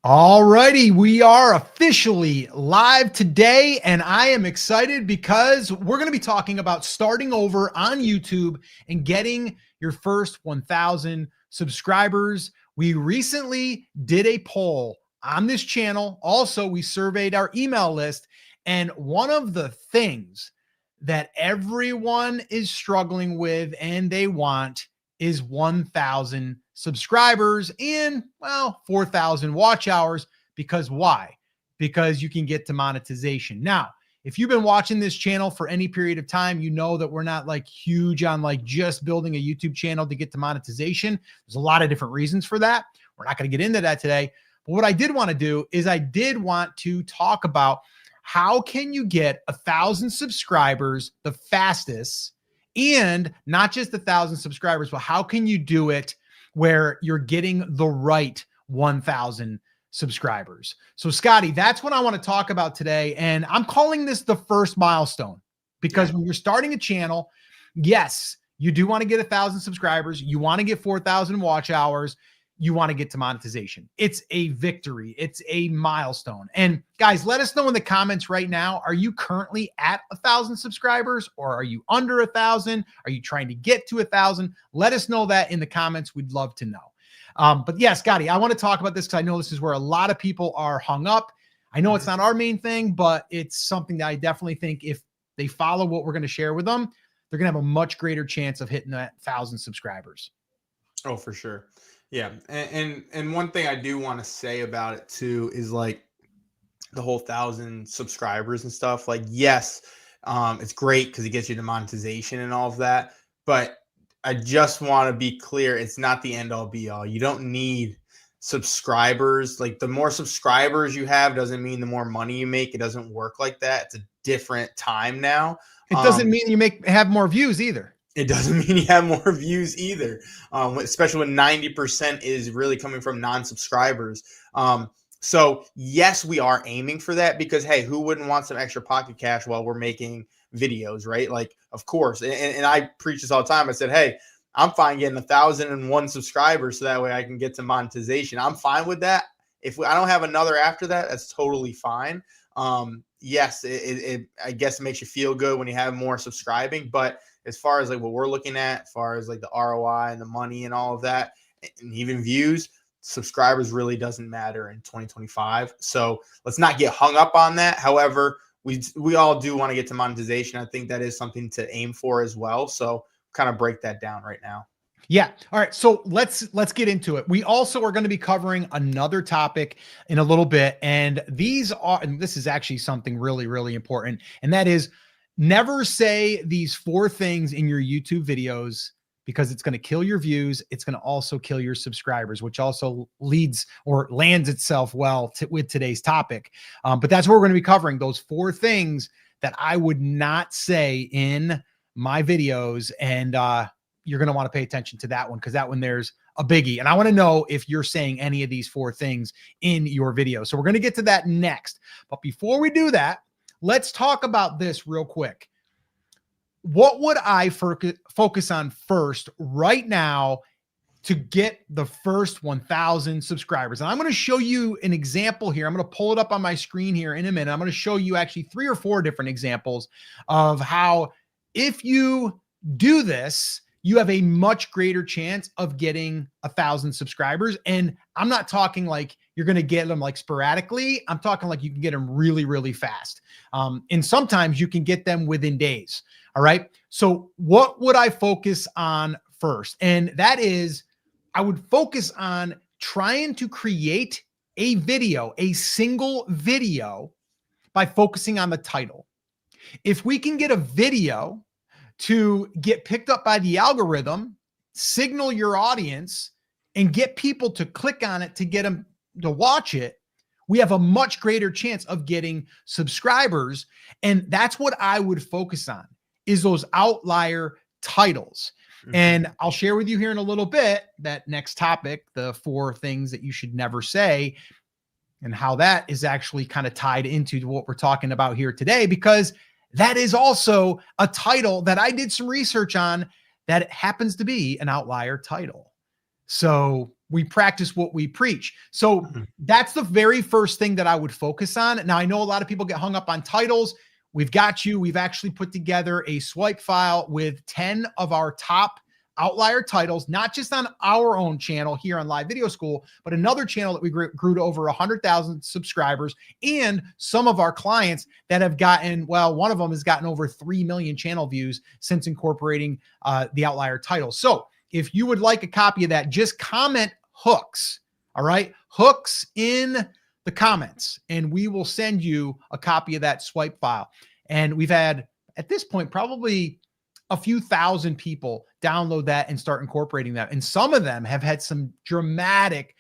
All righty, we are officially live today, and I am excited because we're going to be talking about starting over on YouTube and getting your first 1,000 subscribers. We recently did a poll on this channel. Also, we surveyed our email list, and one of the things that everyone is struggling with and they want is 1,000 subscribers and, well, 4,000 watch hours. Because why? Because you can get to monetization. Now, if you've been watching this channel for any period of time, you know that we're not like huge on like just building a YouTube channel to get to monetization. There's a lot of different reasons for that. We're not going to get into that today. But what I did want to do is I did want to talk about how can you get 1,000 subscribers the fastest, and not just 1,000 subscribers, but how can you do it where you're getting the right 1,000 subscribers? So Scotty, that's what I want to talk about today. And I'm calling this the first milestone because when you're starting a channel, yes, you do want to get 1,000 subscribers. You want to get 4,000 watch hours. You want to get to monetization. It's a victory. It's a milestone. And guys, let us know in the comments right now. Are you currently at 1,000 subscribers, or are you under 1,000? Are you trying to get to 1,000? Let us know that in the comments. We'd love to know. But yeah, Scotty, I want to talk about this because I know this is where a lot of people are hung up. I know it's not our main thing, but it's something that I definitely think if they follow what we're going to share with them, they're going to have a much greater chance of hitting that 1,000 subscribers. Oh, for sure. Yeah. And one thing I do want to say about it too is like the whole 1,000 subscribers and stuff. Like, yes, it's great because it gets you the monetization and all of that. But I just want to be clear, it's not the end all be all. You don't need subscribers. Like, the more subscribers you have doesn't mean the more money you make. It doesn't work like that. It's a different time now. It doesn't mean you have more views either. It doesn't mean you have more views either, especially when 90% is really coming from non-subscribers. So yes, we are aiming for that because, hey, who wouldn't want some extra pocket cash while we're making videos, right? Like, of course. And I preach this all the time. I said, hey, I'm fine getting 1,001 subscribers so that way I can get to monetization. I'm fine with that. If I don't have another after that, that's totally fine. Yes, I guess it makes you feel good when you have more subscribing, but as far as like what we're looking at, as far as like the ROI and the money and all of that, and even views, subscribers really doesn't matter in 2025. So let's not get hung up on that. However, we all do want to get to monetization. I think that is something to aim for as well. So kind of break that down right now. Yeah. All right. So let's get into it. We also are going to be covering another topic in a little bit. And this is actually something really, really important. And that is, never say these 4 things in your YouTube videos because it's going to kill your views. It's going to also kill your subscribers, which also lands itself well with today's topic. But that's what we're going to be covering, those 4 things that I would not say in my videos. And you're going to want to pay attention to that one because that one, there's a biggie. And I want to know if you're saying any of these 4 things in your video. So we're going to get to that next. But before we do that, let's talk about this real quick. What would I focus on first right now to get the first 1,000 subscribers? And I'm going to show you an example here. I'm going to pull it up on my screen here in a minute. I'm going to show you actually 3 or 4 different examples of how, if you do this, you have a much greater chance of getting 1,000 subscribers. And I'm not talking like you're going to get them like sporadically. I'm talking like you can get them really, really fast. And sometimes you can get them within days. All right. So what would I focus on first? And that is, I would focus on trying to create a video, a single video, by focusing on the title. If we can get a video to get picked up by the algorithm, signal your audience, and get people to click on it to get them to watch it, we have a much greater chance of getting subscribers. And that's what I would focus on, is those outlier titles. Mm-hmm. And I'll share with you here in a little bit that next topic, the 4 things that you should never say, and how that is actually kind of tied into what we're talking about here today, because that is also a title that I did some research on that happens to be an outlier title. So we practice what we preach. So that's the very first thing that I would focus on. Now, I know a lot of people get hung up on titles. We've got you. We've actually put together a swipe file with 10 of our top outlier titles, not just on our own channel here on Live Video School, but another channel that we grew to over 100,000 subscribers, and some of our clients that have gotten, well, one of them has gotten over 3 million channel views since incorporating the outlier titles. So if you would like a copy of that, just comment hooks. All right. Hooks in the comments, and we will send you a copy of that swipe file. And we've had, at this point, probably a few thousand people download that and start incorporating that. And some of them have had some dramatic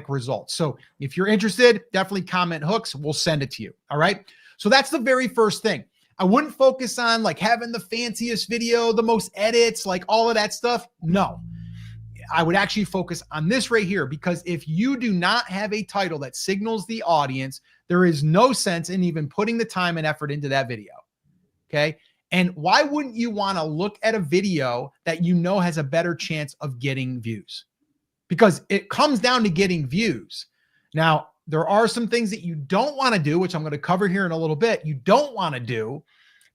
results. So if you're interested, definitely comment hooks. We'll send it to you. All right. So that's the very first thing. I wouldn't focus on like having the fanciest video, the most edits, like all of that stuff. No, I would actually focus on this right here, because if you do not have a title that signals the audience, there is no sense in even putting the time and effort into that video. Okay. And why wouldn't you want to look at a video that you know has a better chance of getting views? Because it comes down to getting views. Now, there are some things that you don't want to do, which I'm going to cover here in a little bit. You don't want to do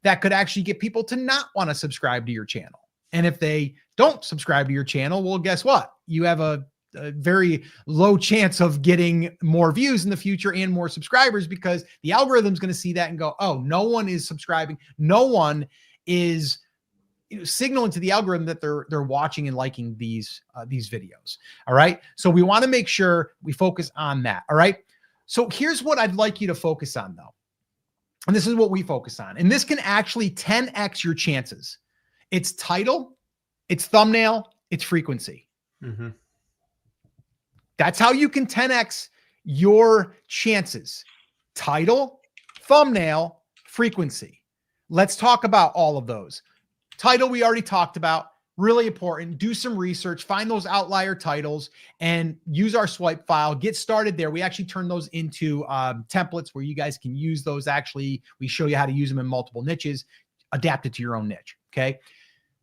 that could actually get people to not want to subscribe to your channel. And if they don't subscribe to your channel, well, guess what? You have a very low chance of getting more views in the future and more subscribers, because the algorithm's going to see that and go, oh, no one is subscribing. No one is signaling to the algorithm that they're watching and liking these videos. All right. So we want to make sure we focus on that. All right. So here's what I'd like you to focus on, though. And this is what we focus on. And this can actually 10x your chances. It's title, it's thumbnail, it's frequency. Mm-hmm. That's how you can 10x your chances. Title, thumbnail, frequency. Let's talk about all of those. Title, we already talked about. Really important. Do some research, find those outlier titles, and use our swipe file. Get started there. We actually turn those into templates where you guys can use those. Actually, we show you how to use them in multiple niches. Adapt it to your own niche. Okay.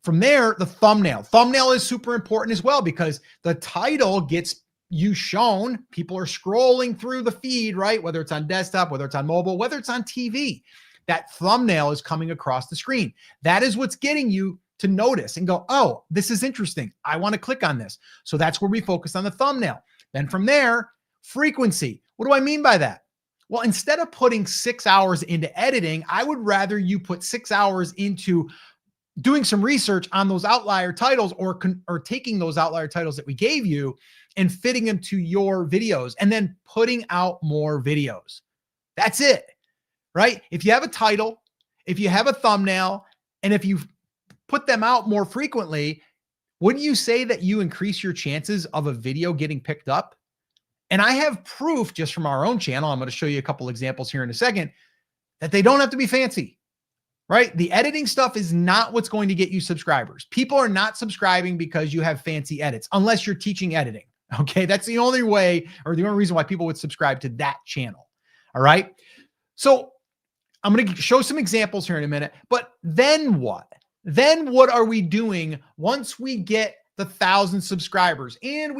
From there, the thumbnail. Thumbnail is super important as well, because the title gets you shown. People are scrolling through the feed, right? Whether it's on desktop, whether it's on mobile, whether it's on TV, that thumbnail is coming across the screen. That is what's getting you to notice and go, oh, this is interesting. I want to click on this. So that's where we focus on the thumbnail. Then from there, frequency. What do I mean by that? Well, instead of putting 6 hours into editing, I would rather you put 6 hours into doing some research on those outlier titles, or taking those outlier titles that we gave you and fitting them to your videos, and then putting out more videos. That's it, right? If you have a title, if you have a thumbnail, and if you put them out more frequently, wouldn't you say that you increase your chances of a video getting picked up? And I have proof just from our own channel. I'm going to show you a couple examples here in a second, that they don't have to be fancy. Right? The editing stuff is not what's going to get you subscribers. People are not subscribing because you have fancy edits, unless you're teaching editing. Okay. That's the only way, or the only reason why people would subscribe to that channel. All right. So I'm going to show some examples here in a minute, but then what? Then what are we doing once we get the 1,000 subscribers and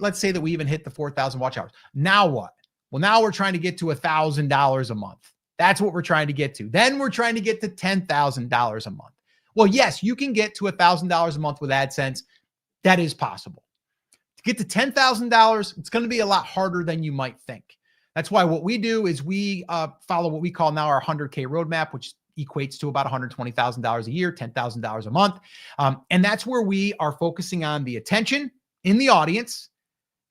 let's say that we even hit the 4,000 watch hours. Now what? Well, now we're trying to get to $1,000 a month. That's what we're trying to get to. Then we're trying to get to $10,000 a month. Well, yes, you can get to $1,000 a month with AdSense. That is possible. To get to $10,000, it's going to be a lot harder than you might think. That's why what we do is we follow what we call now our 100K roadmap, which equates to about $120,000 a year, $10,000 a month. And that's where we are focusing on the attention in the audience.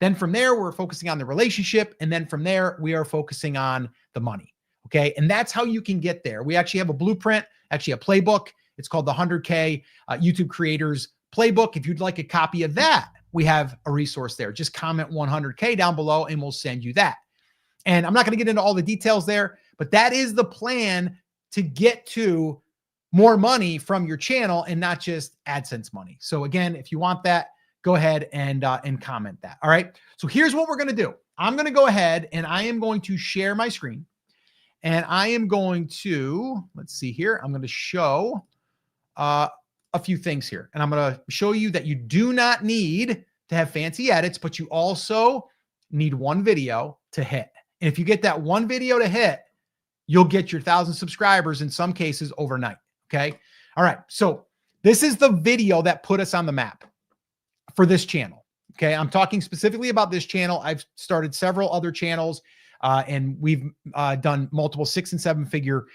Then from there, we're focusing on the relationship. And then from there, we are focusing on the money. Okay. And that's how you can get there. We actually have a blueprint, actually a playbook. It's called the 100K YouTube Creators Playbook. If you'd like a copy of that, we have a resource there. Just comment 100K down below and we'll send you that. And I'm not going to get into all the details there, but that is the plan to get to more money from your channel and not just AdSense money. So again, if you want that, go ahead and comment that. All right. So here's what we're going to do. I'm going to go ahead and I am going to share my screen. And I am going to, let's see here. I'm going to show a few things here. And I'm going to show you that you do not need to have fancy edits, but you also need one video to hit. And if you get that one video to hit, you'll get your 1,000 subscribers in some cases overnight. Okay. All right. So this is the video that put us on the map for this channel. Okay. I'm talking specifically about this channel. I've started several other channels, and we've done multiple 6 and 7 figure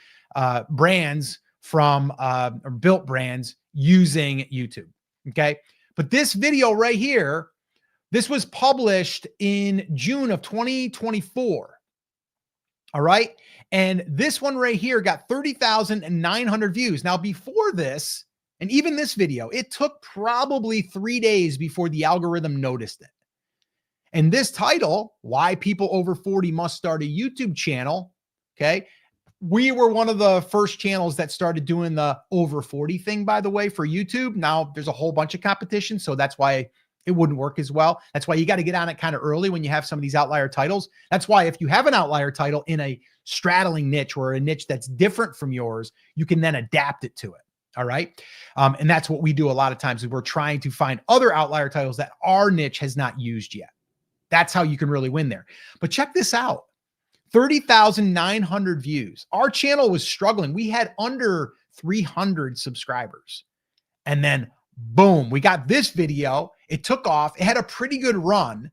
brands from or built brands using YouTube. Okay. But this video right here, this was published in June of 2024. All right. And this one right here got 30,900 views. Now, before this, and even this video, it took probably 3 days before the algorithm noticed it. And this title, Why People Over 40 Must Start a YouTube Channel. Okay. We were one of the first channels that started doing the over 40 thing, by the way, for YouTube. Now there's a whole bunch of competition. So that's why it wouldn't work as well. That's why you got to get on it kind of early when you have some of these outlier titles. That's why if you have an outlier title in a straddling niche or a niche that's different from yours, you can then adapt it to it. All right. And that's what we do a lot of times. We're trying to find other outlier titles that our niche has not used yet. That's how you can really win there. But check this out. 30,900 views. Our channel was struggling. We had under 300 subscribers. And then boom, we got this video. It took off. It had a pretty good run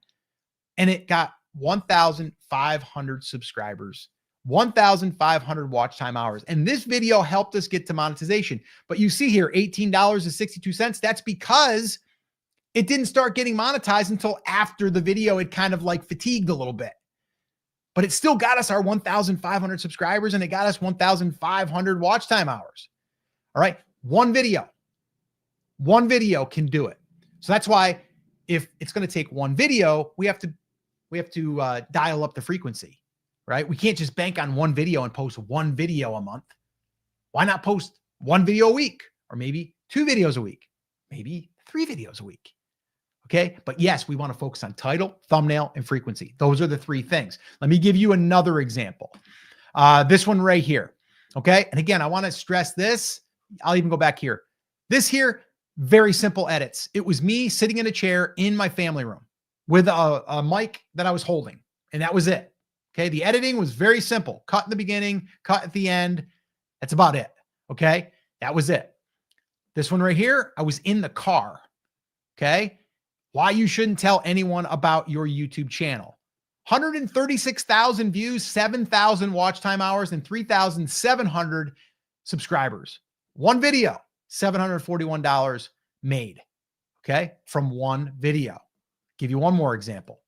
and it got 1,500 subscribers, 1,500 watch time hours. And this video helped us get to monetization. But you see here, $18.62. That's because it didn't start getting monetized until after the video had kind of like fatigued a little bit. But it still got us our 1,500 subscribers and it got us 1,500 watch time hours. All right. One video can do it. So that's why if it's going to take one video, we have to dial up the frequency, right? We can't just bank on one video and post one video a month. Why not post one video a week or maybe 2 videos a week, maybe 3 videos a week? Okay. But yes, we want to focus on title, thumbnail, and frequency. Those are the 3 things. Let me give you another example. This one right here. Okay. And again, I want to stress this. I'll even go back here. This here, very simple edits. It was me sitting in a chair in my family room with a mic that I was holding. And that was it. Okay. The editing was very simple. Cut in the beginning, cut at the end. That's about it. Okay. That was it. This one right here, I was in the car. Okay. Why you shouldn't tell anyone about your YouTube channel. 136,000 views, 7,000 watch time hours, and 3,700 subscribers. One video, $741 made, okay, from one video. Give you one more example.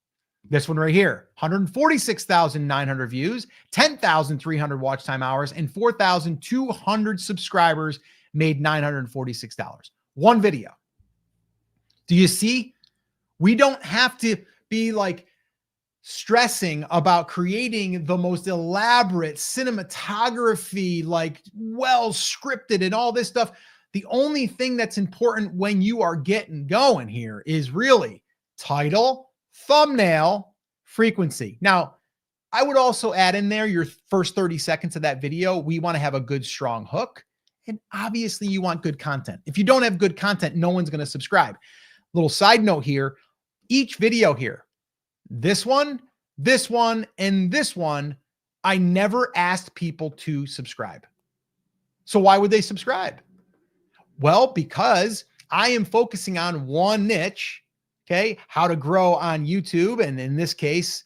This one right here, 146,900 views, 10,300 watch time hours, and 4,200 subscribers made $946. One video. Do you see? We don't have to be like stressing about creating the most elaborate cinematography, like well scripted and all this stuff. The only thing that's important when you are getting going here is really title, thumbnail, frequency. Now, I would also add in there your first 30 seconds of that video. We want to have a good, strong hook. And obviously you want good content. If you don't have good content, no one's going to subscribe. Little side note here. Each video here, this one, and this one, I never asked people to subscribe. So why would they subscribe? Well, because I am focusing on one niche, okay, how to grow on YouTube. And in this case,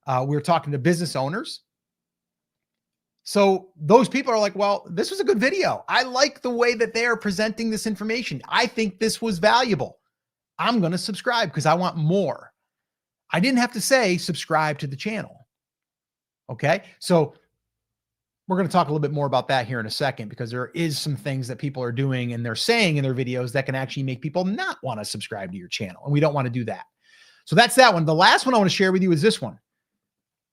we're talking to business owners. So those people are like, well, this was a good video. I like the way that they are presenting this information. I think this was valuable. I'm going to subscribe because I want more. I didn't have to say subscribe to the channel. Okay. So we're going to talk a little bit more about that here in a second, because there is some things that people are doing and they're saying in their videos that can actually make people not want to subscribe to your channel. And we don't want to do that. So that's that one. The last one I want to share with you is this one.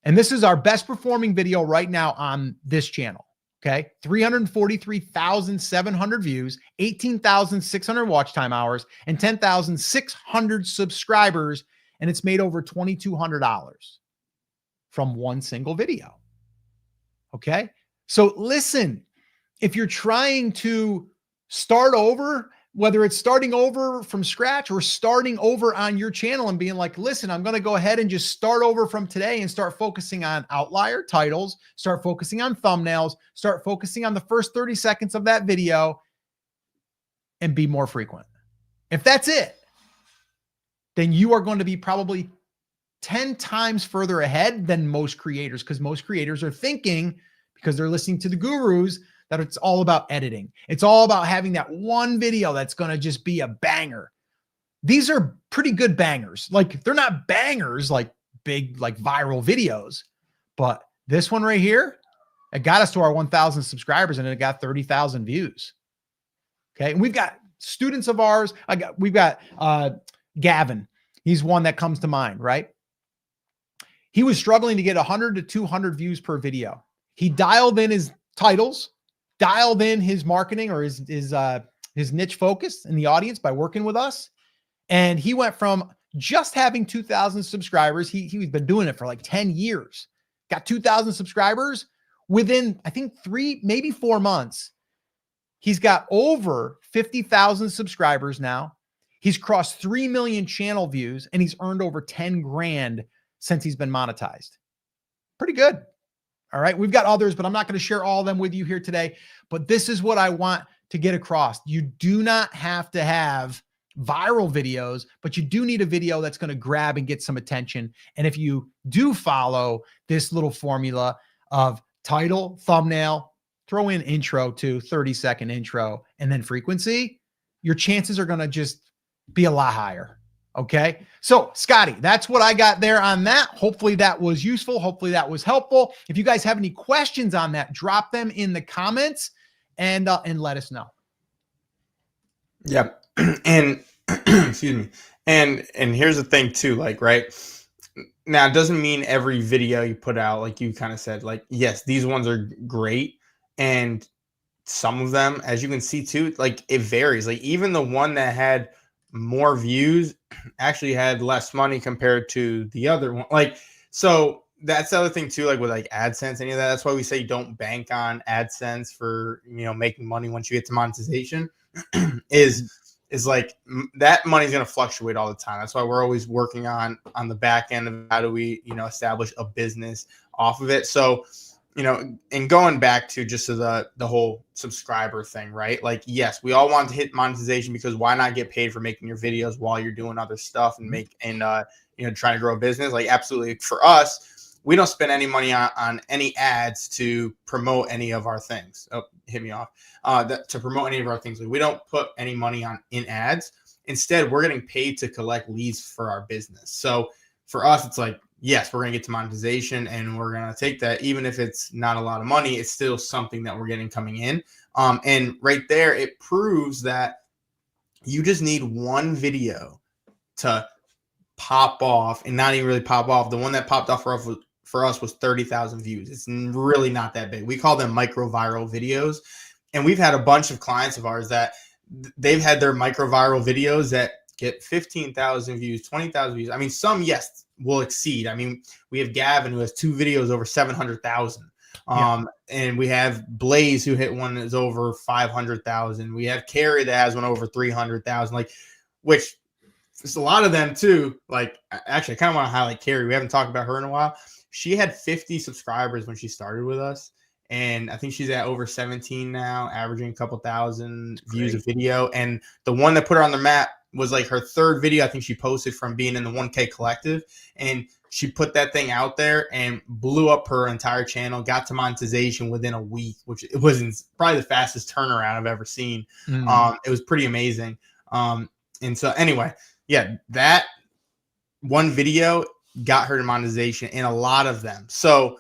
And this is our best performing video right now on this channel. Okay. 343,700 views, 18,600 watch time hours, and 10,600 subscribers. And it's made over $2,200 from one single video. Okay. So listen, if you're trying to start over, whether it's starting over from scratch or starting over on your channel and being like, listen, I'm going to go ahead and just start over from today and start focusing on outlier titles, start focusing on thumbnails, start focusing on the first 30 seconds of that video and be more frequent. If that's it, then you are going to be probably 10 times further ahead than most creators, because most creators are thinking, because they're listening to the gurus, that it's all about editing. It's all about having that one video that's going to just be a banger. These are pretty good bangers. Like, they're not bangers like big, like viral videos, but this one right here, it got us to our 1,000 subscribers and it got 30,000 views. Okay. And we've got students of ours. We've got Gavin. He's one that comes to mind, right? He was struggling to get 100 to 200 views per video. He dialed in his titles, dialed in his marketing or his niche focus in the audience by working with us. And he went from just having 2,000 subscribers. He's been doing it for like 10 years, got 2,000 subscribers within, I think 3, maybe 4 months. He's got over 50,000 subscribers now. He's crossed 3 million channel views and he's earned over 10 grand since he's been monetized. Pretty good. All right. We've got others, but I'm not going to share all of them with you here today. But this is what I want to get across. You do not have to have viral videos, but you do need a video that's going to grab and get some attention. And if you do follow this little formula of title, thumbnail, throw in intro to 30-second intro, and then frequency, your chances are going to just be a lot higher. Okay. So Scotty, that's what I got there on that. Hopefully that was useful. Hopefully that was helpful. If you guys have any questions on that, drop them in the comments and let us know. Yep. And excuse me. And here's the thing too, like, right now, it doesn't mean every video you put out, like you kind of said, like, yes, these ones are great. And some of them, as you can see too, like it varies. Like even the one that had more views actually had less money compared to the other one. Like, so that's the other thing too, like with like AdSense, any of that. That's why we say don't bank on AdSense for, making money once you get to monetization is like that money is going to fluctuate all the time. That's why we're always working on the back end of how do we, establish a business off of it. So, and going back to just to the whole subscriber thing, right? Like, yes, we all want to hit monetization because why not get paid for making your videos while you're doing other stuff and trying to grow a business? Like, absolutely. For us, we don't spend any money on any ads to promote any of our things. Oh, hit me off. To promote any of our things. We don't put any money in ads. Instead, we're getting paid to collect leads for our business. So for us, it's like, yes, we're going to get to monetization and we're going to take that. Even if it's not a lot of money, it's still something that we're getting coming in. And right there, it proves that you just need one video to pop off, and not even really pop off. The one that popped off for us was 30,000 views. It's really not that big. We call them micro viral videos. And we've had a bunch of clients of ours that they've had their micro viral videos that get 15,000 views, 20,000 views. I mean, some, yes, will exceed. I mean, we have Gavin who has 2 videos over 700,000. And we have Blaze who hit one that's over 500,000. We have Carrie that has one over 300,000. Like, which it's a lot of them too. Like, actually, I kind of want to highlight Carrie. We haven't talked about her in a while. She had 50 subscribers when she started with us. And I think she's at over 17 now, averaging a couple thousand views a video. And the one that put her on the map was like her 3rd video I think she posted from being in the 1K collective. And she put that thing out there and blew up her entire channel, got to monetization within a week, which it wasn't probably the fastest turnaround I've ever seen. It was pretty amazing. And so anyway, yeah, that one video got her to monetization, and a lot of them. So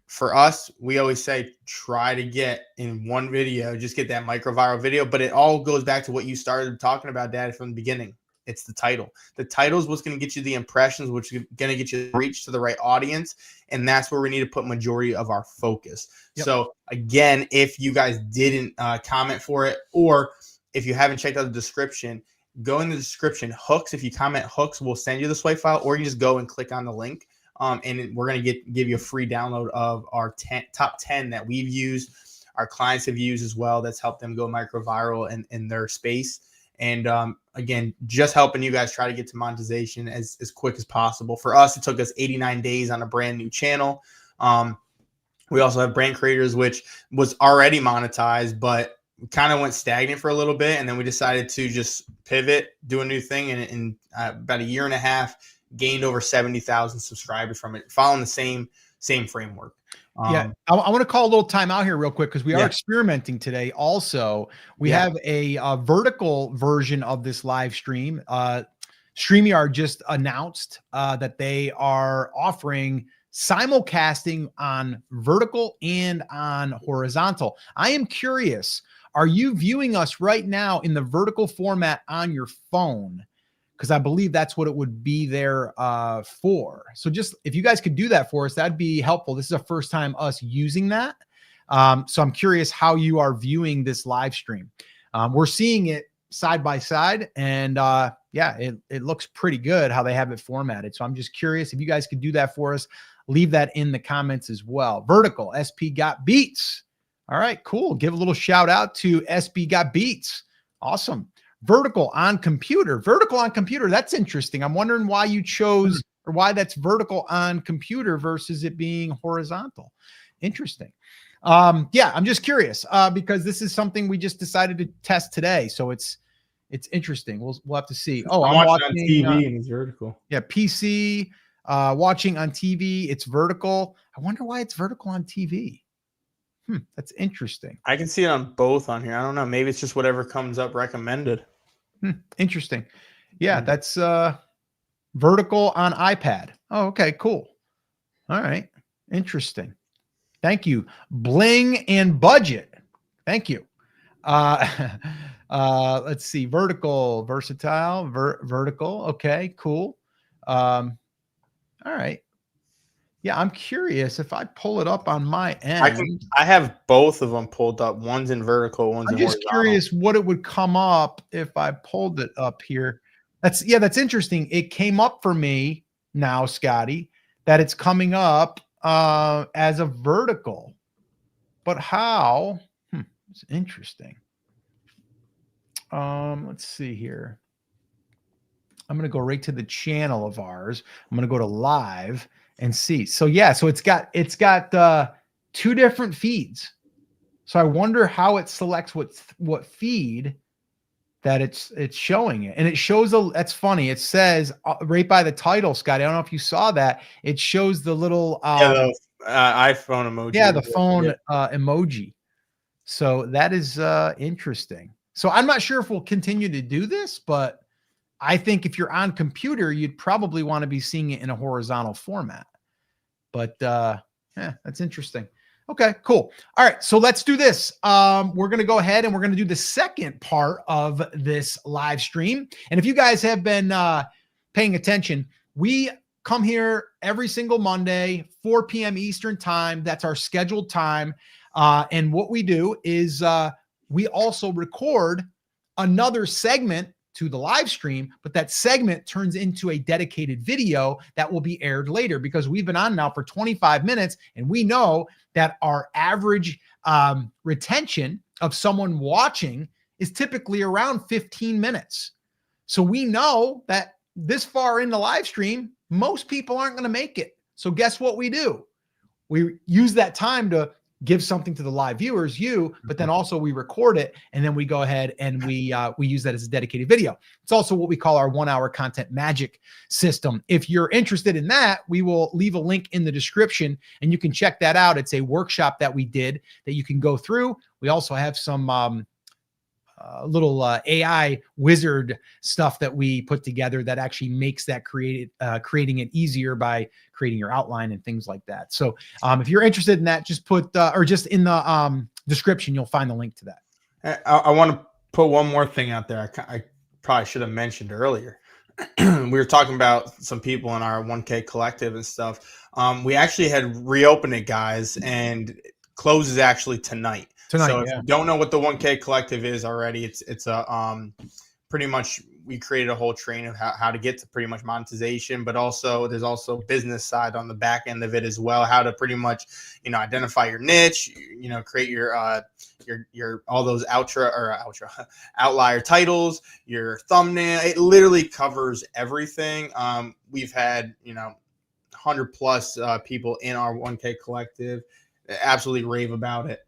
for us, we always say try to get in one video, just get that micro viral video. But it all goes back to what you started talking about, Dad, from the beginning. It's the title. The title is what's going to get you the impressions, which is going to get you the reach to the right audience. And that's where we need to put majority of our focus. Yep. So again, if you guys didn't comment for it, or if you haven't checked out the description, go in the description. Hooks, if you comment hooks, we'll send you the swipe file, or you just go and click on the link. And we're going to give you a free download of our top 10 that we've used, our clients have used as well. That's helped them go micro viral in their space. And again, just helping you guys try to get to monetization as quick as possible. For us, it took us 89 days on a brand new channel. We also have brand creators, which was already monetized, but kind of went stagnant for a little bit. And then we decided to just pivot, do a new thing. And in about a year and a half, gained over 70,000 subscribers from it, following the same framework. Yeah, I want to call a little time out here real quick because we are experimenting today. Also, we have a vertical version of this live stream. StreamYard just announced that they are offering simulcasting on vertical and on horizontal. I am curious, are you viewing us right now in the vertical format on your phone? Because I believe that's what it would be there for. So just if you guys could do that for us, that'd be helpful. This is the first time us using that. So I'm curious how you are viewing this live stream. We're seeing it side by side, and yeah, it looks pretty good how they have it formatted. So I'm just curious if you guys could do that for us. Leave that in the comments as well. Vertical, SP Got Beats. All right, cool. Give a little shout out to SP Got Beats. Awesome. Vertical on computer. Vertical on computer. That's interesting. I'm wondering why you chose, or why that's vertical on computer versus it being horizontal. Interesting. Yeah, I'm just curious because this is something we just decided to test today. So it's interesting. We'll have to see. Oh, I'm watching on TV and it's vertical. Yeah, PC. Watching on TV, it's vertical. I wonder why it's vertical on TV. That's interesting. I can see it on both on here. I don't know. Maybe it's just whatever comes up recommended. Interesting. Yeah, that's vertical on iPad. Oh, okay, cool. All right. Interesting. Thank you. Bling and budget. Thank you. Let's see. Vertical, versatile, vertical. Okay, cool. All right. Yeah, I'm curious if I pull it up on my end. I have both of them pulled up. One's in vertical, one's in horizontal. I'm just curious what it would come up if I pulled it up here. That's interesting. It came up for me now, Scotty, that it's coming up as a vertical. But how? It's interesting. Let's see here. I'm going to go right to the channel of ours. I'm going to go to live and see. So yeah, so it's got two different feeds. So I wonder how it selects what feed that it's showing it. And it shows that's funny. It says right by the title, Scott. I don't know if you saw that. It shows the little iPhone emoji. Yeah, the phone emoji. So that is interesting. So I'm not sure if we'll continue to do this, but I think if you're on computer, you'd probably want to be seeing it in a horizontal format. But yeah, that's interesting. Okay, cool. All right, so let's do this. We're going to go ahead and we're going to do the second part of this live stream. And if you guys have been paying attention, we come here every single Monday, 4 p.m. Eastern time. That's our scheduled time. And what we do is we also record another segment to the live stream, but that segment turns into a dedicated video that will be aired later, because we've been on now for 25 minutes and we know that our average retention of someone watching is typically around 15 minutes. So we know that this far in the live stream, most people aren't going to make it. So guess what we do? We use that time to give something to the live viewers, but then also we record it and then we go ahead and we use that as a dedicated video. It's also what we call our 1 hour content magic system. If you're interested in that, we will leave a link in the description and you can check that out. It's a workshop that we did that you can go through. We also have some little AI wizard stuff that we put together that actually makes that creating it easier by creating your outline and things like that. So if you're interested in that, just put or just in the description, you'll find the link to that. I want to put one more thing out there. I probably should have mentioned earlier. We were talking about some people in our 1K collective and stuff. We actually had reopened it, guys, and closes actually tonight. So if you don't know what the 1K collective is already, it's a pretty much we created a whole train of how to get to pretty much monetization, but also there's also business side on the back end of it as well. How to pretty much, identify your niche, create your all those outlier titles, your thumbnail. It literally covers everything. We've had 100 plus people in our 1K collective absolutely rave about it.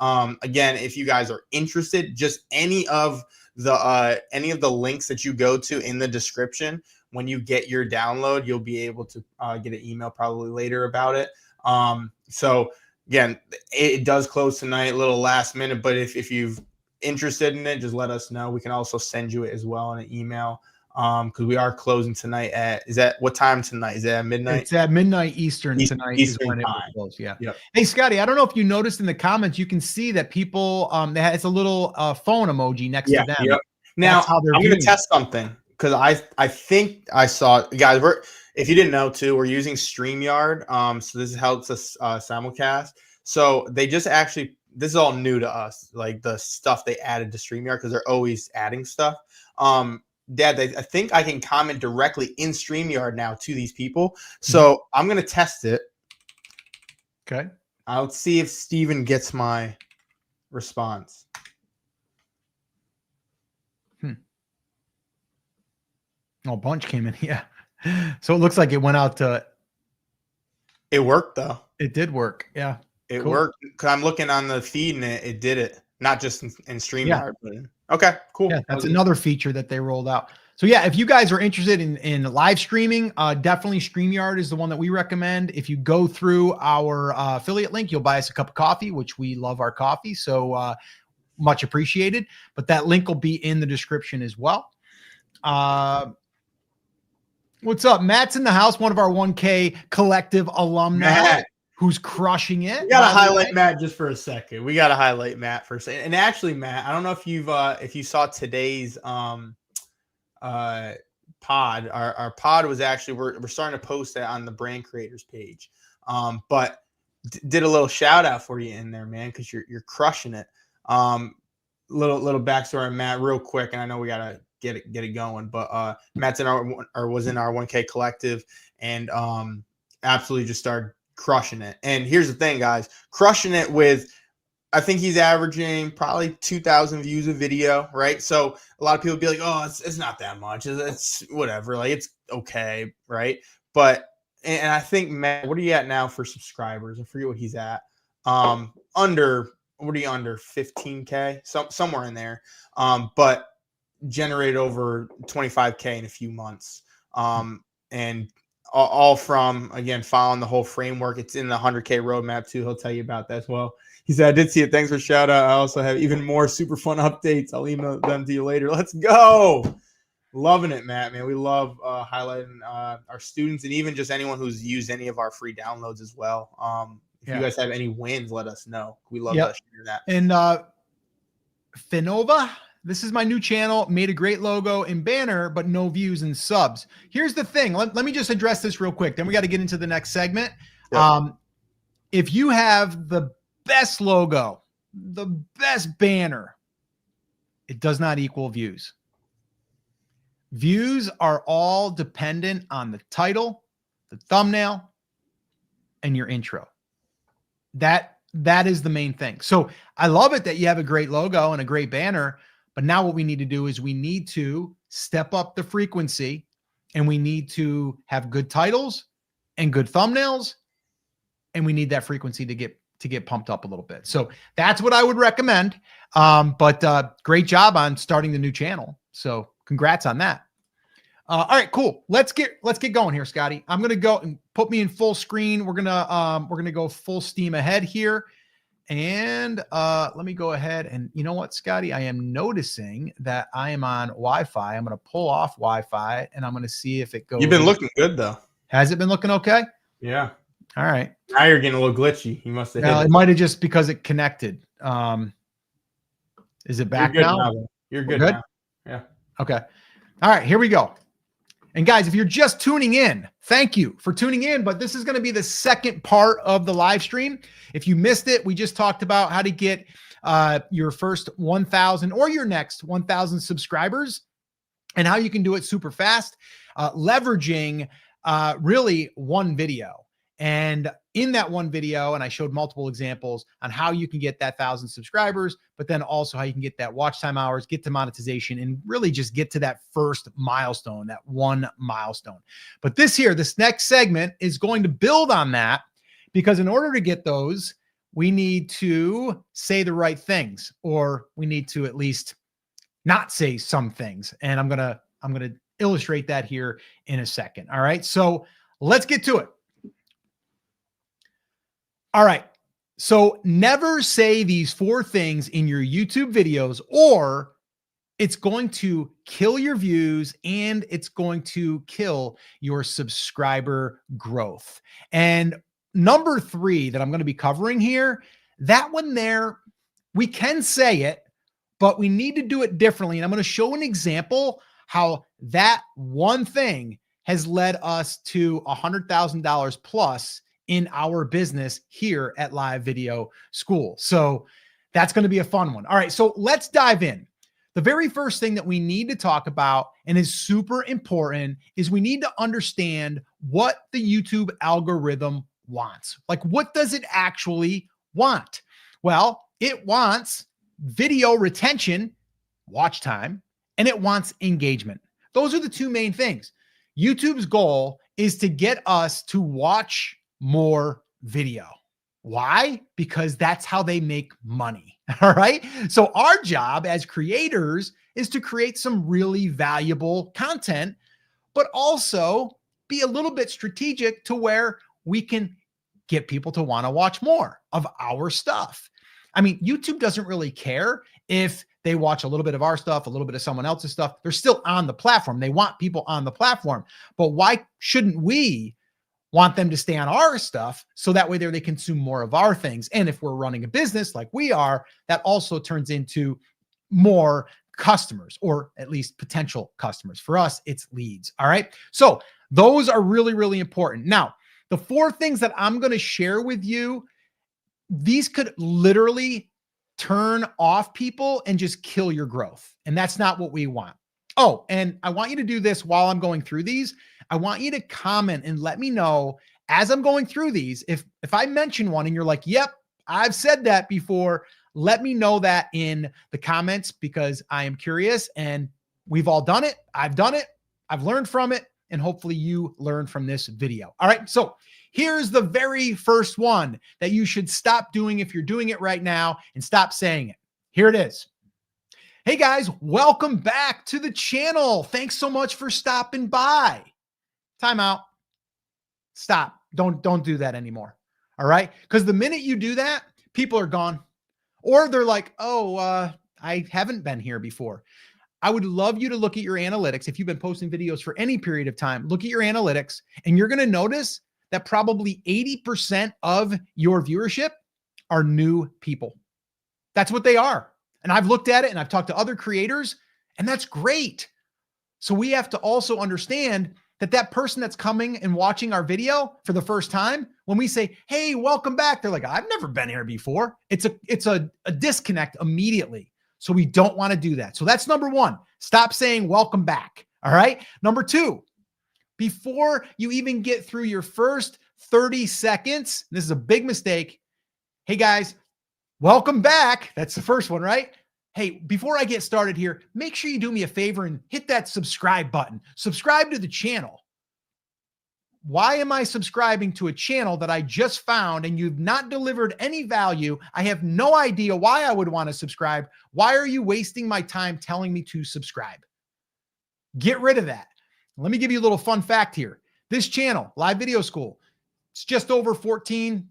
Again, if you guys are interested, just any of the links that you go to in the description, when you get your download, you'll be able to get an email probably later about it. So again, it does close tonight, a little last minute, but if you've interested in it, just let us know. We can also send you it as well in an email. Because we are closing tonight is that what time tonight? Is that at midnight? It's at midnight Eastern tonight. Eastern is when time. It will close. Yeah. Yep. Hey, Scotty, I don't know if you noticed in the comments, you can see that people, it's a little phone emoji next to them. Yep. Now I'm going to test something because I think I saw, guys. If you didn't know too, we're using StreamYard. So this helps us simulcast. So they just actually, this is all new to us, like the stuff they added to StreamYard because they're always adding stuff. Dad, I think I can comment directly in StreamYard now to these people. So I'm going to test it. Okay. I'll see if Steven gets my response. Oh, bunch came in. Yeah. So it looks like it went out to. It worked though. It did work. Yeah. It worked because I'm looking on the feed and it did it. Not just in StreamYard, but okay, cool. Yeah, that's another feature that they rolled out. So yeah, if you guys are interested in live streaming, definitely StreamYard is the one that we recommend. If you go through our affiliate link, you'll buy us a cup of coffee, which we love our coffee. So much appreciated. But that link will be in the description as well. What's up? Matt's in the house, one of our 1K collective alumni. Matt. Who's crushing it. We gotta highlight Matt just for a second. We gotta highlight Matt for a second. And actually, Matt, I don't know if you saw today's pod. Our pod was actually we're starting to post that on the brand creators page. But did a little shout out for you in there, man, because you're crushing it. Little backstory on Matt, real quick, and I know we gotta get it going. But Matt's was in our 1K collective, and absolutely just started crushing it. And here's the thing, guys, crushing it with, I think he's averaging probably 2,000 views a video, right? So a lot of people be like, oh, it's not that much. It's whatever. Like, it's okay, right? But, and I think, Matt, what are you at now for subscribers? I forget what he's at. What are you under 15K? Somewhere in there. But generated over 25K in a few months. And all from, again, following the whole framework. It's in the 100K roadmap too. He'll tell you about that as well. He said, I did see it. Thanks for shout out. I also have even more super fun updates. I'll email them to you later. Let's go. Loving it, Matt, man. We love highlighting our students and even just anyone who's used any of our free downloads as well. If you guys have any wins, let us know. We love to share that. And Finova, this is my new channel, made a great logo and banner, but no views and subs. Here's the thing. Let me just address this real quick. Then we got to get into the next segment. Yep. If you have the best logo, the best banner, it does not equal views. Views are all dependent on the title, the thumbnail, and your intro. That is the main thing. So I love it that you have a great logo and a great banner, but now what we need to do is we need to step up the frequency, and we need to have good titles and good thumbnails, and we need that frequency to get pumped up a little bit. So that's what I would recommend. But great job on starting the new channel. So congrats on that. All right, cool. Let's get going here, Scotty. I'm gonna go and put me in full screen. We're gonna go full steam ahead here. And let me go ahead and, you know what, Scotty, I am noticing that I am on Wi-Fi. I'm going to pull off Wi-Fi and I'm going to see if it goes. You've been looking good though. Has it been looking okay? Yeah. All right. Now you're getting a little glitchy. You must have. Well, it might have just because it connected. Is it back now? You're good now. Yeah. Okay. All right, here we go. And guys, if you're just tuning in, thank you for tuning in. But this is going to be the second part of the live stream. If you missed it, we just talked about how to get your first 1,000 or your next 1,000 subscribers and how you can do it super fast, leveraging really one video. And in that one video, and I showed multiple examples on how you can get that 1,000 subscribers, but then also how you can get that watch time hours, get to monetization, and really just get to that first milestone, that one milestone. But this next segment is going to build on that, because in order to get those, we need to say the right things, or we need to at least not say some things. And I'm going to illustrate that here in a second. All right. So let's get to it. All right. So never say these 4 things in your YouTube videos, or it's going to kill your views and it's going to kill your subscriber growth. And number 3 that I'm going to be covering here, that one there, we can say it, but we need to do it differently. And I'm going to show an example how that one thing has led us to $100,000 plus in our business here at Live Video School. So that's going to be a fun one. All right, so let's dive in. The very first thing that we need to talk about, and is super important, is we need to understand what the YouTube algorithm wants. Like, what does it actually want? Well, it wants video retention, watch time, and it wants engagement. Those are the 2 main things. YouTube's goal is to get us to watch more video. Why? Because that's how they make money. All right. So our job as creators is to create some really valuable content, but also be a little bit strategic to where we can get people to want to watch more of our stuff. I mean, YouTube doesn't really care if they watch a little bit of our stuff, a little bit of someone else's stuff. They're still on the platform. They want people on the platform. But why shouldn't we want them to stay on our stuff so that way they consume more of our things? And if we're running a business like we are, that also turns into more customers, or at least potential customers. For us, it's leads. All right. So those are really, really important. Now, the 4 things that I'm going to share with you, these could literally turn off people and just kill your growth. And that's not what we want. Oh, and I want you to do this while I'm going through these. I want you to comment and let me know as I'm going through these. If I mention one and you're like, yep, I've said that before, let me know that in the comments, because I am curious, and we've all done it. I've done it. I've learned from it, and hopefully you learn from this video. All right. So here's the very first one that you should stop doing if you're doing it right now, and stop saying it. Here it is. Hey guys, welcome back to the channel. Thanks so much for stopping by. Time out. Stop. Don't do that anymore. All right. Because the minute you do that, people are gone, or they're like, oh, I haven't been here before. I would love you to look at your analytics. If you've been posting videos for any period of time, look at your analytics, and you're going to notice that probably 80% of your viewership are new people. That's what they are. And I've looked at it, and I've talked to other creators, and that's great. So we have to also understand that that person that's coming and watching our video for the first time, when we say, hey, welcome back, they're like, I've never been here before. It's a disconnect immediately. So we don't want to do that. So that's number 1. Stop saying welcome back. All right. Number 2, before you even get through your first 30 seconds, this is a big mistake. Hey guys, welcome back. That's the first one, right? Hey, before I get started here, make sure you do me a favor and hit that subscribe button. Subscribe to the channel. Why am I subscribing to a channel that I just found and you've not delivered any value? I have no idea why I would want to subscribe. Why are you wasting my time telling me to subscribe? Get rid of that. Let me give you a little fun fact here. This channel, Live Video School, it's just over 15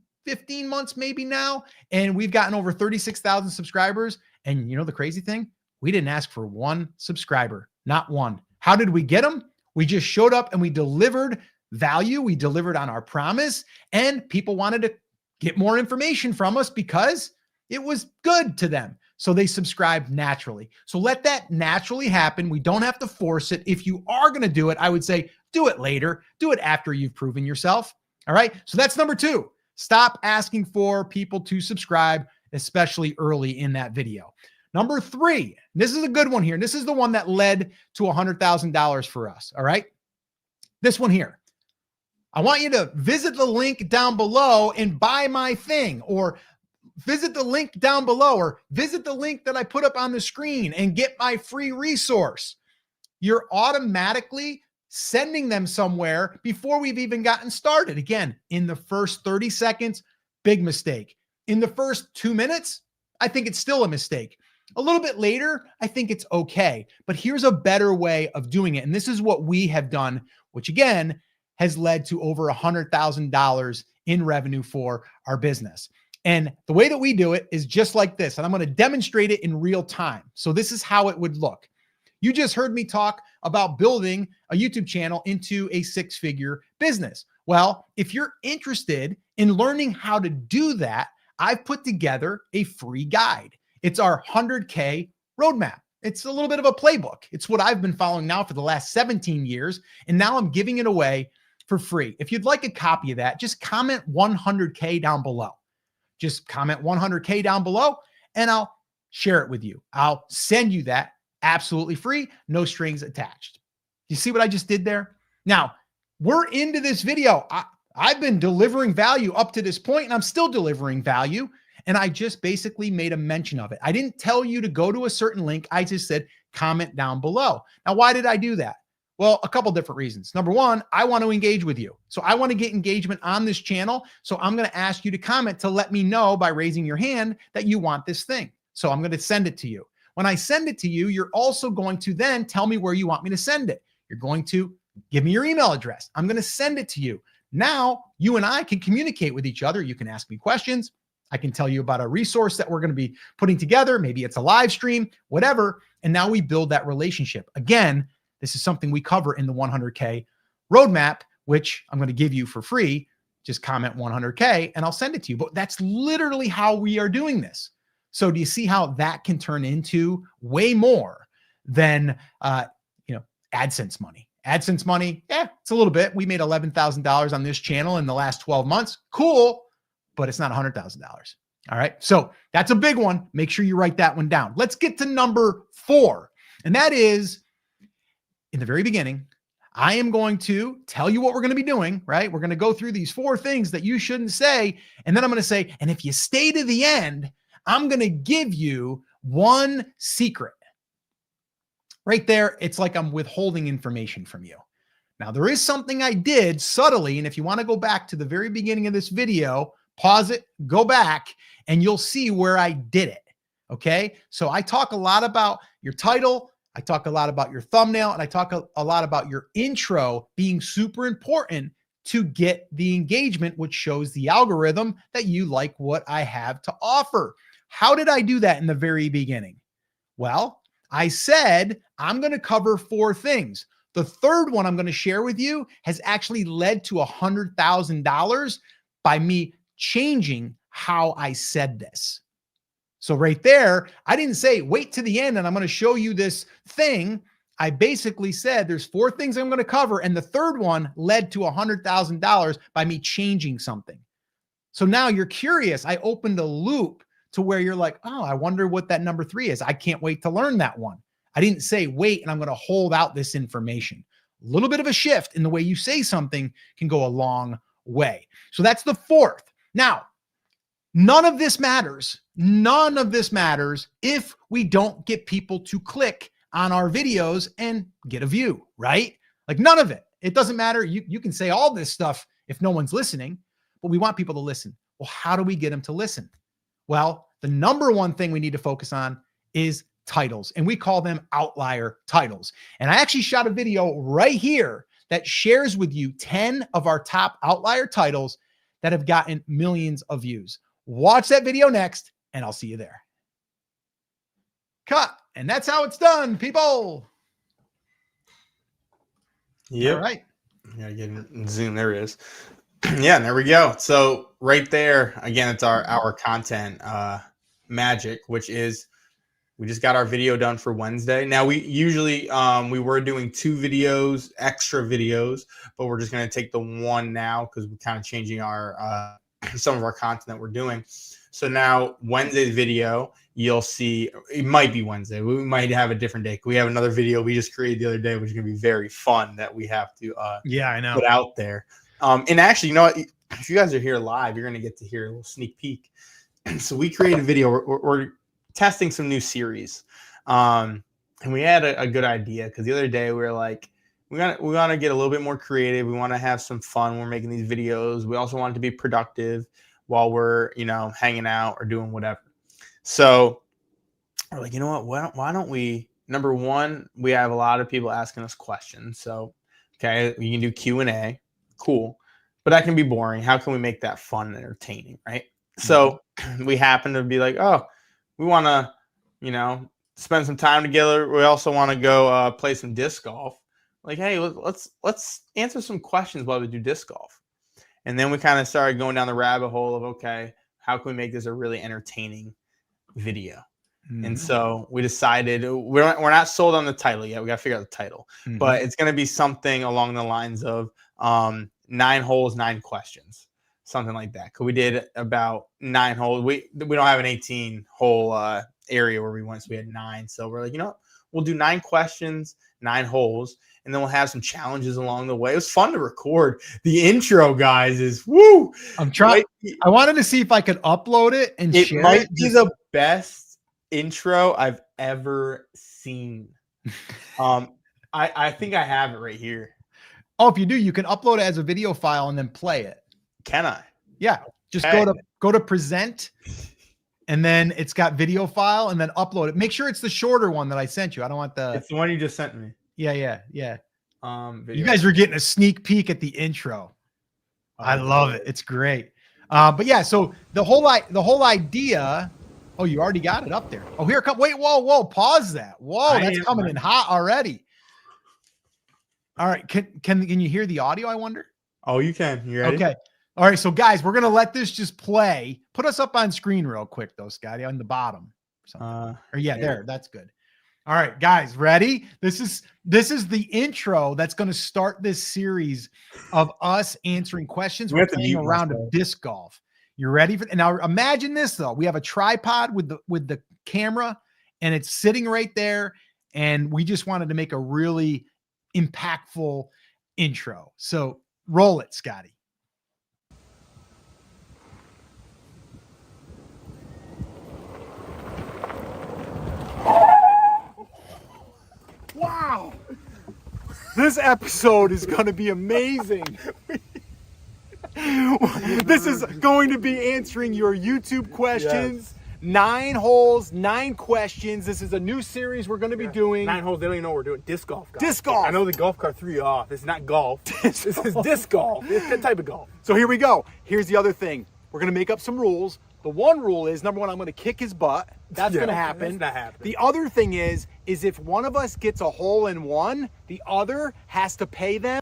months maybe now, and we've gotten over 36,000 subscribers. And you know the crazy thing? We didn't ask for 1 subscriber, not one. How did we get them? We just showed up and we delivered value. We delivered on our promise, and people wanted to get more information from us because it was good to them. So they subscribed naturally. So let that naturally happen. We don't have to force it. If you are going to do it, I would say do it later. Do it after you've proven yourself. All right. So that's number 2. Stop asking for people to subscribe, especially early in that video. Number 3, this is a good one here. This is the one that led to $100,000 for us. All right. This one here. I want you to visit the link down below and buy my thing, or visit the link down below, or visit the link that I put up on the screen and get my free resource. You're automatically sending them somewhere before we've even gotten started. Again, in the first 30 seconds, big mistake. In the first 2 minutes, I think it's still a mistake. A little bit later, I think it's okay. But here's a better way of doing it. And this is what we have done, which again has led to over $100,000 in revenue for our business. And the way that we do it is just like this. And I'm going to demonstrate it in real time. So this is how it would look. You just heard me talk about building a YouTube channel into a 6-figure business. Well, if you're interested in learning how to do that, I've put together a free guide. It's our 100K roadmap. It's a little bit of a playbook. It's what I've been following now for the last 17 years. And now I'm giving it away for free. If you'd like a copy of that, just comment 100K down below. Just comment 100K down below and I'll share it with you. I'll send you that absolutely free, no strings attached. You see what I just did there? Now, we're into this video. I've been delivering value up to this point and I'm still delivering value. And I just basically made a mention of it. I didn't tell you to go to a certain link. I just said, comment down below. Now, why did I do that? Well, a couple different reasons. Number one, I want to engage with you. So I want to get engagement on this channel. So I'm going to ask you to comment to let me know by raising your hand that you want this thing. So I'm going to send it to you. When I send it to you, you're also going to then tell me where you want me to send it. You're going to give me your email address. I'm going to send it to you. Now you and I can communicate with each other. You can ask me questions. I can tell you about a resource that we're going to be putting together. Maybe it's a live stream, whatever. And now we build that relationship. Again, this is something we cover in the 100K roadmap, which I'm going to give you for free. Just comment 100K and I'll send it to you. But that's literally how we are doing this. So do you see how that can turn into way more than, AdSense money? AdSense money, yeah, it's a little bit. We made $11,000 on this channel in the last 12 months. Cool, but it's not $100,000. All right, so that's a big one. Make sure you write that one down. Let's get to number 4, and that is, in the very beginning, I am going to tell you what we're going to be doing, right? We're going to go through these 4 things that you shouldn't say, and then I'm going to say, and if you stay to the end, I'm going to give you one secret. Right there, it's like I'm withholding information from you. Now, there is something I did subtly, and if you want to go back to the very beginning of this video, pause it, go back, and you'll see where I did it, okay? So I talk a lot about your title, I talk a lot about your thumbnail, and I talk a lot about your intro being super important to get the engagement, which shows the algorithm that you like what I have to offer. How did I do that in the very beginning? Well, I said, I'm going to cover 4 things. The third one I'm going to share with you has actually led to $100,000 by me changing how I said this. So right there, I didn't say, wait to the end and I'm going to show you this thing. I basically said there's 4 things I'm going to cover. And the third one led to $100,000 by me changing something. So now you're curious. I opened a loop to where you're like, oh, I wonder what that number 3 is. I can't wait to learn that one. I didn't say, wait, and I'm going to hold out this information. A little bit of a shift in the way you say something can go a long way. So that's the 4th. Now, none of this matters. None of this matters if we don't get people to click on our videos and get a view, right? Like none of it. It doesn't matter. You can say all this stuff if no one's listening, but we want people to listen. Well, how do we get them to listen? Well, the number one thing we need to focus on is titles, and we call them outlier titles. And I actually shot a video right here that shares with you 10 of our top outlier titles that have gotten millions of views. Watch that video next, and I'll see you there. Cut. And that's how it's done, people. Yep. All right. Yeah, get zoom. There it is. Yeah, and there we go. So right there, again, it's our content magic, which is we just got our video done for Wednesday. Now we usually we were doing 2 videos, extra videos, but we're just going to take the one now because we're kind of changing our some of our content that we're doing. So now Wednesday's video, you'll see, it might be Wednesday. We might have a different day. We have another video we just created the other day, which is going to be very fun that we have to yeah, I know. put out there. And actually, you know what? If you guys are here live, you're going to get to hear a little sneak peek. So we created a video. We're testing some new series. And we had a good idea because the other day we were like, we want to get a little bit more creative. We want to have some fun. We're making these videos. We also want it to be productive while we're, hanging out or doing whatever. So we're like, you know what? Why don't we, number one, we have a lot of people asking us questions. So, okay, we can do Q&A. Cool. But that can be boring. How can we make that fun and entertaining, right? So we happen to be like, oh, we want to, spend some time together. We also want to go play some disc golf. Like, hey, let's answer some questions while we do disc golf. And then we kind of started going down the rabbit hole of, okay, how can we make this a really entertaining video? And so we decided we're not sold on the title yet. We got to figure out the title, but it's going to be something along the lines of 9 holes, 9 questions, something like that. Because we did about 9 holes. We don't have an 18-hole area where we went, so we had 9. So we're like, we'll do 9 questions, 9 holes, and then we'll have some challenges along the way. It was fun to record. The intro, guys, is woo. I'm trying. I wanted to see if I could upload it and share it. It might be the best intro I've ever seen. I think I have it right here. Oh, if you do, you can upload it as a video file and then play it. Can I? Yeah. Just go to present, and then it's got video file, and then upload it. Make sure it's the shorter one that I sent you. I don't want the. It's the one you just sent me. Yeah. Video. You guys were getting a sneak peek at the intro. I love it. It's great. But yeah, so the whole idea. Oh, you already got it up there. Oh, here it comes. Wait, whoa, pause that. Whoa, that's coming in hot already. All right, can you hear the audio? I wonder. Oh, you can. You ready? Okay. All right, so guys, we're gonna let this just play. Put us up on screen real quick, though, Scotty, on the bottom. There. That's good. All right, guys, ready? This is the intro that's going to start this series of us answering questions. We're playing a round of disc golf. You ready for? And now imagine this though. We have a tripod with the camera, and it's sitting right there. And we just wanted to make a really impactful intro. So roll it, Scotty. Wow. This episode is going to be amazing. This is going to be answering your YouTube questions. Yes. 9 holes, 9 questions. This is a new series we're going to be doing. 9 holes. They don't even know we're doing disc golf. Guys. Disc golf. I know the golf cart threw you off. It's not golf. This is disc golf. It's that type of golf. So here we go. Here's the other thing. We're going to make up some rules. The one rule is, number one, I'm going to kick his butt. That's going to happen. That's not happening. The other thing is if one of us gets a hole in one, the other has to pay them.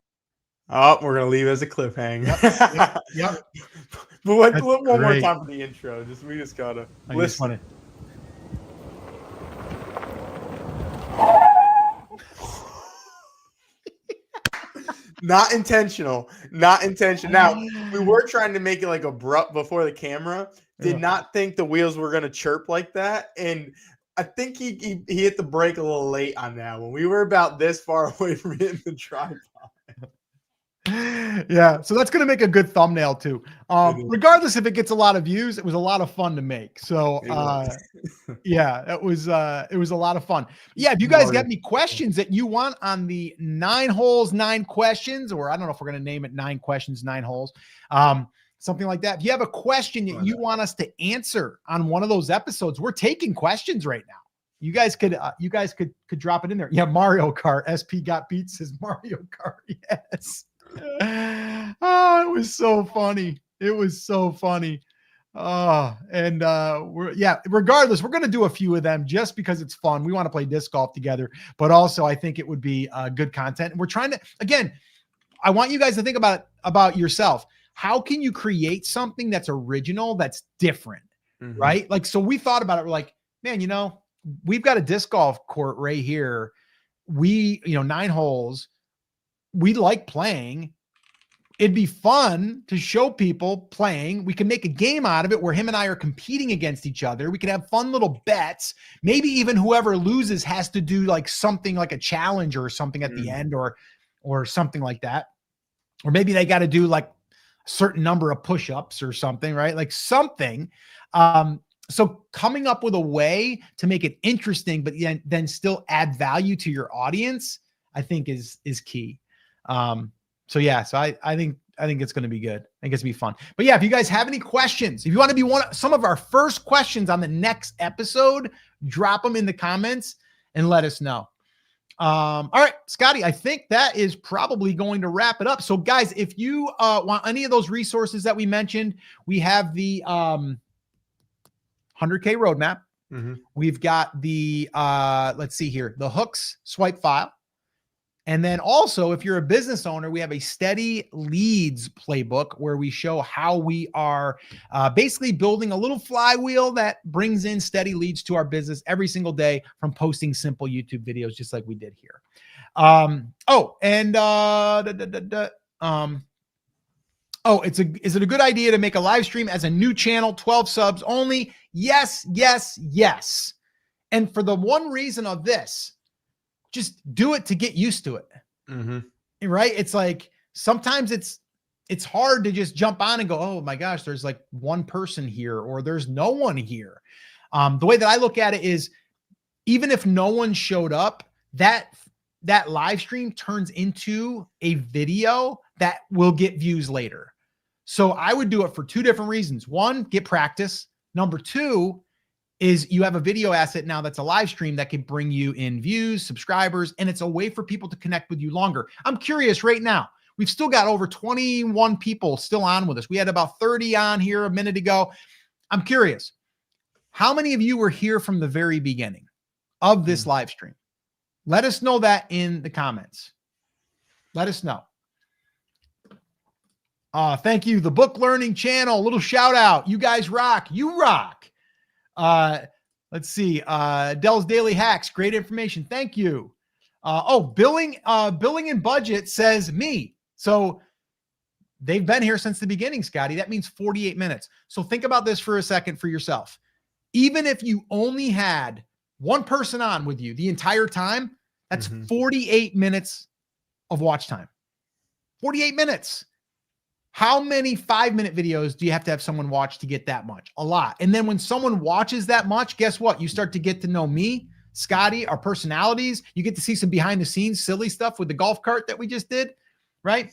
Oh, we're going to leave it as a cliffhanger. Yep. But one more time for the intro. We just got to listen. Not intentional. Now, we were trying to make it like abrupt before the camera. Did not think the wheels were going to chirp like that. And I think he hit the brake a little late on that one. We were about this far away from hitting the tripod. Yeah, so that's going to make a good thumbnail too. Regardless if it gets a lot of views, it was a lot of fun to make. So yeah, it was a lot of fun. Yeah, if you guys got any questions that you want on the 9 holes, 9 questions, or I don't know if we're going to name it 9 questions, 9 holes, something like that. If you have a question that you want us to answer on one of those episodes, we're taking questions right now. You guys could drop it in there. Yeah, Mario Kart. SP got beat says Mario Kart. Yes. Oh, it was so funny. Regardless, we're going to do a few of them just because it's fun. We want to play disc golf together, but also I think it would be good content. And we're trying to, again, I want you guys to think about yourself. How can you create something that's original, that's different, right? Like, so we thought about it. We're like, man, we've got a disc golf court right here. 9 holes. We like playing, it'd be fun to show people playing. We can make a game out of it where him and I are competing against each other. We can have fun little bets. Maybe even whoever loses has to do like something like a challenge or something at the end or something like that. Or maybe they got to do like a certain number of push-ups or something, right? Like something. So coming up with a way to make it interesting, but then still add value to your audience, I think is key. So I think it's going to be good. I think it's going to be fun. But yeah, if you guys have any questions, if you want to be some of our first questions on the next episode, drop them in the comments and let us know. All right, Scotty, I think that is probably going to wrap it up. So guys, if you want any of those resources that we mentioned, we have the 100K roadmap. We've got the, let's see here, the hooks swipe file. And then also, if you're a business owner, we have a steady leads playbook where we show how we are basically building a little flywheel that brings in steady leads to our business every single day from posting simple YouTube videos, just like we did here. Is it a good idea to make a live stream as a new channel, 12 subs only? Yes, yes, yes. And for the one reason of this, just do it to get used to it. Right? It's like, sometimes it's hard to just jump on and go, oh my gosh, there's like one person here or there's no one here. The way that I look at it is, even if no one showed up, that live stream turns into a video that will get views later. So I would do it for two different reasons. One, get practice. Number two is you have a video asset now that's a live stream that can bring you in views, subscribers, and it's a way for people to connect with you longer. I'm curious right now. We've still got over 21 people still on with us. We had about 30 on here a minute ago. I'm curious, how many of you were here from the very beginning of this live stream? Let us know that in the comments. Let us know. Thank you. The Book Learning Channel, a little shout out. You guys rock. You rock. Let's see. Dell's Daily Hacks. Great information. Thank you. Billing and Budget says me. So they've been here since the beginning, Scotty. That means 48 minutes. So think about this for a second for yourself. Even if you only had one person on with you the entire time, that's 48 minutes of watch time. 48 minutes. How many 5-minute videos do you have to have someone watch to get that much? A lot. And then when someone watches that much, guess what? You start to get to know me, Scotty, our personalities. You get to see some behind the scenes silly stuff with the golf cart that we just did, right?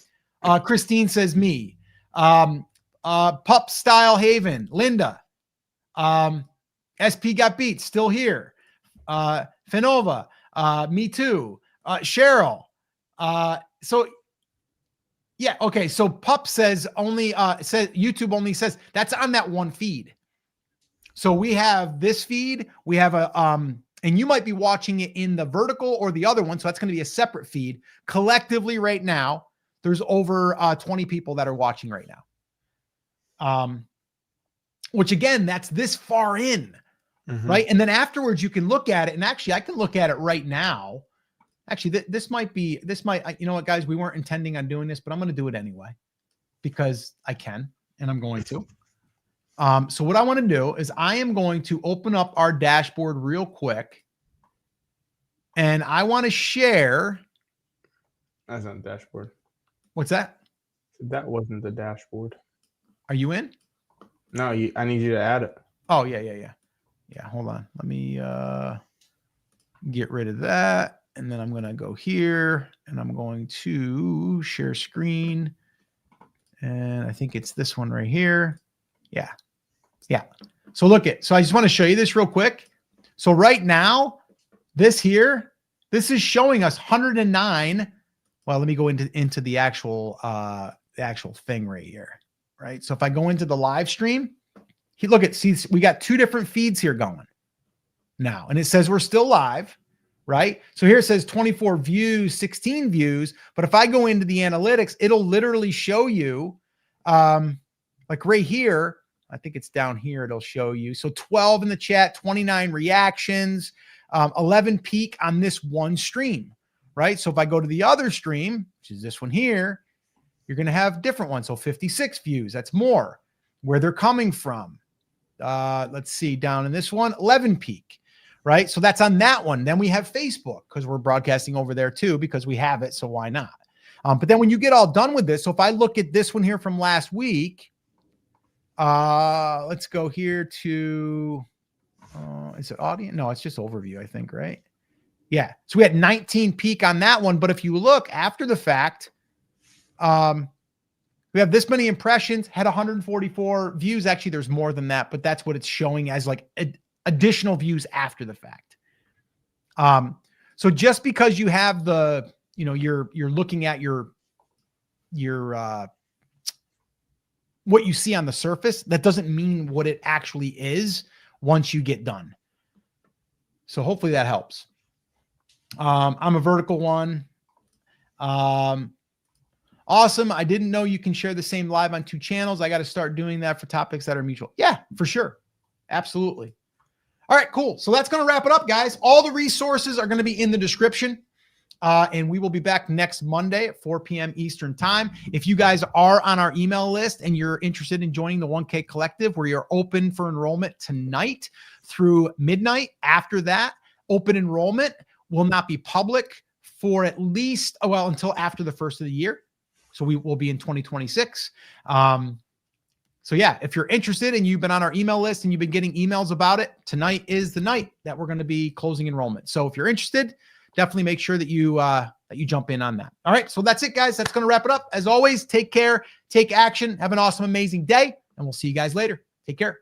Christine says me. Pup Style Haven, Linda. SP Got Beat, still here. Finova, me too. Cheryl. Yeah. Okay. So Pup says says YouTube only says that's on that one feed. So we have this feed, we have and you might be watching it in the vertical or the other one. So that's going to be a separate feed. Collectively right now, there's over 20 people that are watching right now. Which again, that's this far in, right? And then afterwards you can look at it, and actually I can look at it right now. Actually, this might, you know what, guys, we weren't intending on doing this, but I'm going to do it anyway because I can, and I'm going to. So what I want to do is I am going to open up our dashboard real quick, and I want to share. That's not the dashboard. What's that? That wasn't the dashboard. Are you in? No, I need you to add it. Oh, yeah. Yeah, hold on. Let me get rid of that. And then I'm going to go here and I'm going to share screen. And I think it's this one right here. Yeah. So look at, so I just want to show you this real quick. So right now, this is showing us 109. Well, let me go into the actual thing right here. Right. So if I go into the live stream, see, we got two different feeds here going now, and it says we're still live. Right? So here it says 24 views, 16 views. But if I go into the analytics, it'll literally show you, like right here, I think it's down here, it'll show you. So 12 in the chat, 29 reactions, 11 peak on this one stream, right? So if I go to the other stream, which is this one here, You're going to have different ones. So 56 views, that's more. Where they're coming from. Let's see, down in this one, 11 peak, right? So that's on that one. Then we have Facebook because we're broadcasting over there too because we have it. So why not? But then when you get all done with this, so if I look at this one here from last week, let's go here to, is it audience? No, it's just overview, I think, right? Yeah. So we had 19 peak on that one. But if you look after the fact, we have this many impressions, had 144 views. Actually, there's more than that, but that's what it's showing as like additional views after the fact. So just because you have the, you're looking at your what you see on the surface, that doesn't mean what it actually is once you get done. So hopefully that helps. I'm a vertical one. Awesome. I didn't know you can share the same live on 2 channels. I got to start doing that for topics that are mutual. Yeah, for sure. Absolutely. All right, cool. So that's going to wrap it up, guys. All the resources are going to be in the description. And we will be back next Monday at 4 p.m. Eastern time. If you guys are on our email list and you're interested in joining the 1K Collective, where you're open for enrollment tonight through midnight. After that, open enrollment will not be public for at least, until after the first of the year. So we will be in 2026. So yeah, if you're interested and you've been on our email list and you've been getting emails about it, tonight is the night that we're going to be closing enrollment. So if you're interested, definitely make sure that you jump in on that. All right. So that's it, guys. That's going to wrap it up. As always, take care, take action, have an awesome, amazing day, and we'll see you guys later. Take care.